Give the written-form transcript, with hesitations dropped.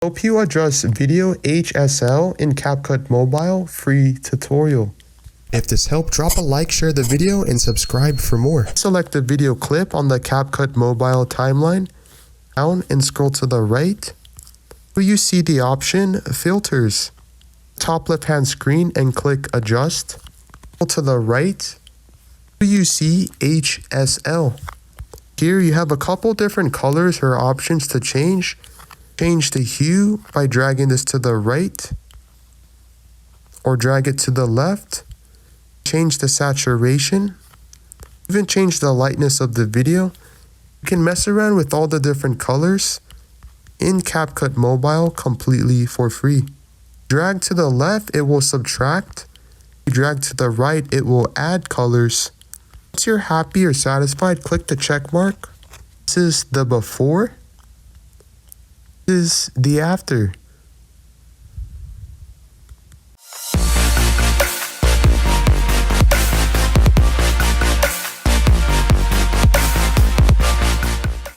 Help you adjust video HSL in Capcut Mobile free tutorial. If this helped, drop a like, share the video, and subscribe for more. Select the video clip on the Capcut Mobile timeline, down and scroll to the right. Will you see the option Filters? Top left hand screen and click Adjust. Scroll to the right. Will you see HSL? Here you have a couple different colors or options to change. Change the hue by dragging this to the right or drag it to the left. Change the saturation. Even change the lightness of the video. You can mess around with all the different colors in Capcut Mobile completely for free. Drag to the left, it will subtract. Drag to the right, it will add colors. Once you're happy or satisfied, click the check mark. This is the before. This is the after.